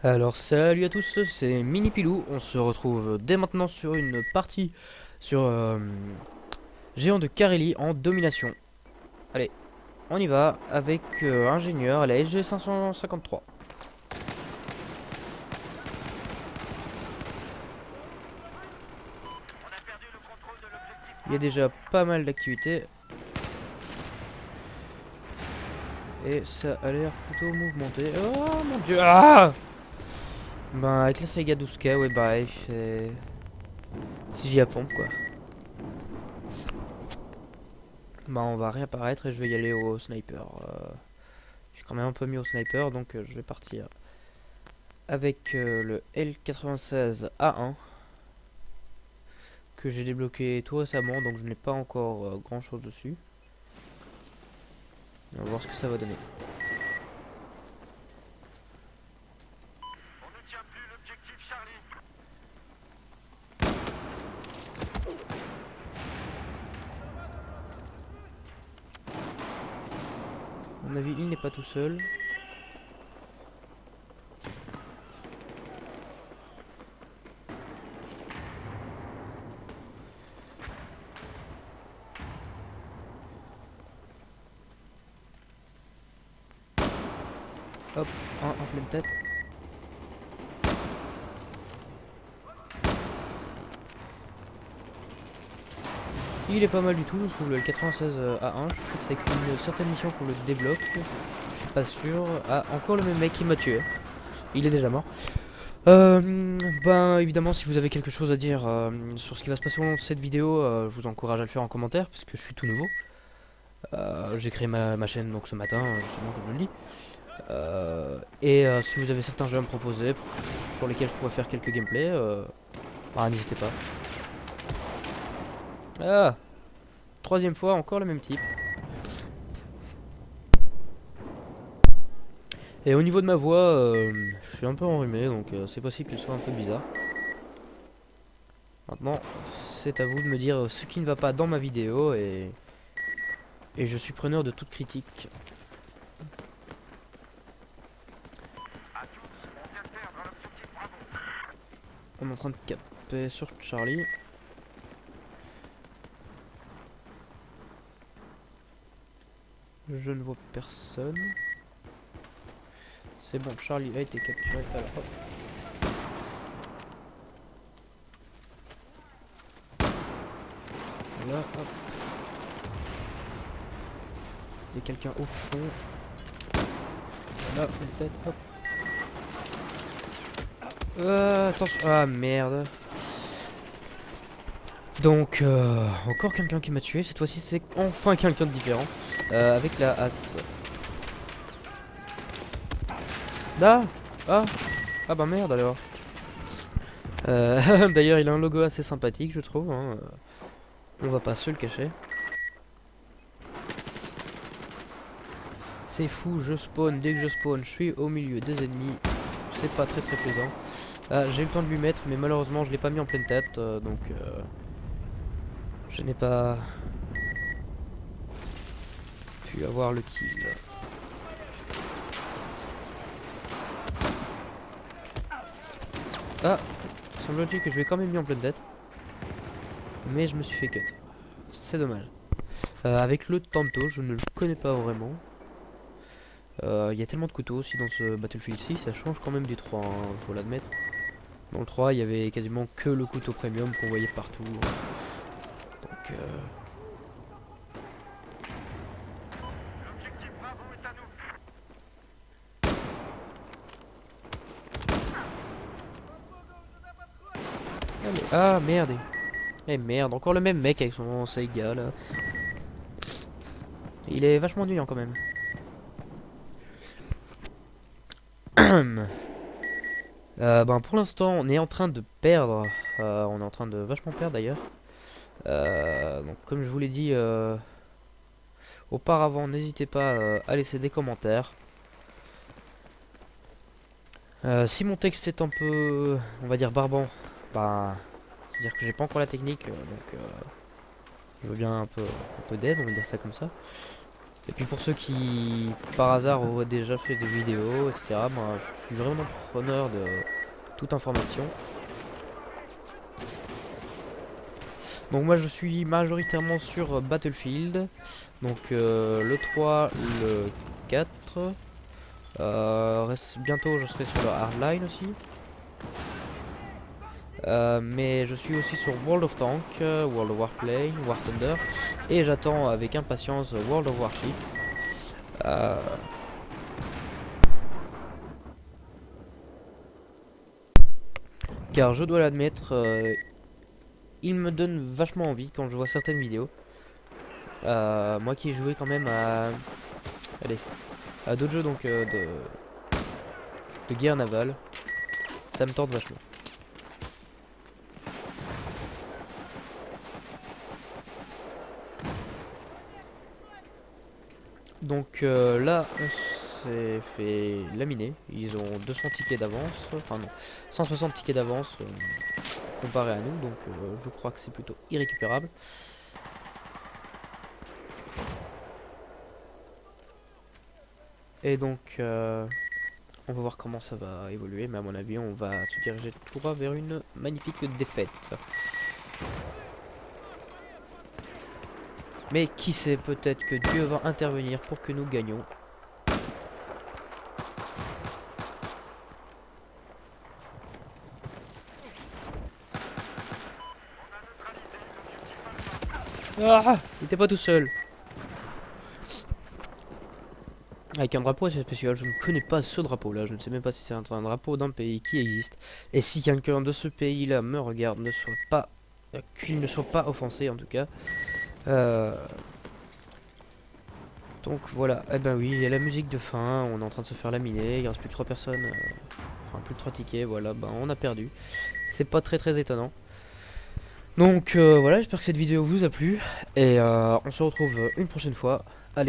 Alors salut à tous, c'est Minipilou, on se retrouve dès maintenant sur une partie sur Géant de Carélie en domination. Allez, on y va avec ingénieur à la SG 553. Il y a déjà pas mal d'activités et ça a l'air plutôt mouvementé. Oh mon dieu, ah ben avec la Sega 12K, ouais bah c'est j'y à fond quoi. Bah on va réapparaître et je vais y aller au sniper. Je suis quand même un peu mis au sniper donc je vais partir avec le L96A1 que j'ai débloqué tout récemment, donc je n'ai pas encore grand chose dessus. On va voir ce que ça va donner. À mon avis, il n'est pas tout seul. Hop, un en pleine tête. Il est pas mal du tout, je trouve, le L96A1. Je crois que c'est avec une certaine mission qu'on le débloque. Je suis pas sûr. Ah, encore le même mec qui m'a tué. Il est déjà mort. Ben évidemment, si vous avez quelque chose à dire sur ce qui va se passer au long de cette vidéo, je vous encourage à le faire en commentaire parce que je suis tout nouveau. J'ai créé ma chaîne donc ce matin, justement comme je le dis. Si vous avez certains jeux à me proposer sur lesquels je pourrais faire quelques gameplays, n'hésitez pas. Ah, troisième fois, encore le même type. Et au niveau de ma voix, je suis un peu enrhumé, donc c'est possible qu'elle soit un peu bizarre. Maintenant, c'est à vous de me dire ce qui ne va pas dans ma vidéo et je suis preneur de toute critique. On est en train de caper sur Charlie. Je ne vois personne. C'est bon, Charlie a été capturé. Alors, hop. Là, hop. Il y a quelqu'un au fond. Là, la tête, hop. Attention. Ah merde. Donc, encore quelqu'un qui m'a tué. Cette fois-ci, c'est enfin quelqu'un de différent. Avec la as. Ah Ah Ah bah merde alors. D'ailleurs, il a un logo assez sympathique, je trouve. Hein. On va pas se le cacher. C'est fou, je spawn. Dès que je spawn, je suis au milieu des ennemis. C'est pas très plaisant. J'ai eu le temps de lui mettre, mais malheureusement, je l'ai pas mis en pleine tête. Donc, je n'ai pas pu avoir le kill. Ah, semble-t-il que je l'ai quand même mis en pleine tête. Mais je me suis fait cut. C'est dommage. Avec le Tanto, je ne le connais pas vraiment. Il y a tellement de couteaux aussi dans ce Battlefield 6, ça change quand même du 3, hein, faut l'admettre. Dans le 3, il y avait quasiment que le couteau premium qu'on voyait partout. Donc, allez. Ah merde. Eh merde, encore le même mec avec son Saiga là. Il est vachement ennuyant quand même. Ben pour l'instant on est en train de perdre. On est en train de vachement perdre d'ailleurs. Donc comme je vous l'ai dit auparavant, n'hésitez pas à laisser des commentaires. Si mon texte est un peu, on va dire barbant, bah c'est à dire que j'ai pas encore la technique, donc je veux bien un peu d'aide, on va dire ça comme ça. Et puis pour ceux qui par hasard auraient déjà fait des vidéos, etc., ben, je suis vraiment preneur de toute information. Donc moi je suis majoritairement sur Battlefield, donc le 3, le 4, bientôt je serai sur le Hardline aussi. Mais je suis aussi sur World of Tanks, World of Warplane, War Thunder, et j'attends avec impatience World of Warship. Car je dois l'admettre, il me donne vachement envie quand je vois certaines vidéos. Moi qui ai joué quand même allez, à d'autres jeux donc de guerre navale, ça me tente vachement. Donc là on s'est fait laminer. Ils ont 200 tickets d'avance, enfin non, 160 tickets d'avance comparé à nous, donc je crois que c'est plutôt irrécupérable. Et donc on va voir comment ça va évoluer, mais à mon avis on va se diriger tout droit vers une magnifique défaite. Mais qui sait, peut-être que Dieu va intervenir pour que nous gagnions. Ah, il était pas tout seul. Avec un drapeau assez spécial, je ne connais pas ce drapeau là, je ne sais même pas si c'est un drapeau d'un pays qui existe. Et si quelqu'un de ce pays là me regarde, ne soit pas, qu'il ne soit pas offensé en tout cas. Donc voilà, eh ben oui, il y a la musique de fin, on est en train de se faire laminer, il reste plus que 3 personnes, enfin plus de 3 tickets, voilà, ben on a perdu. C'est pas très étonnant. Donc voilà, j'espère que cette vidéo vous a plu, et on se retrouve une prochaine fois. Allez.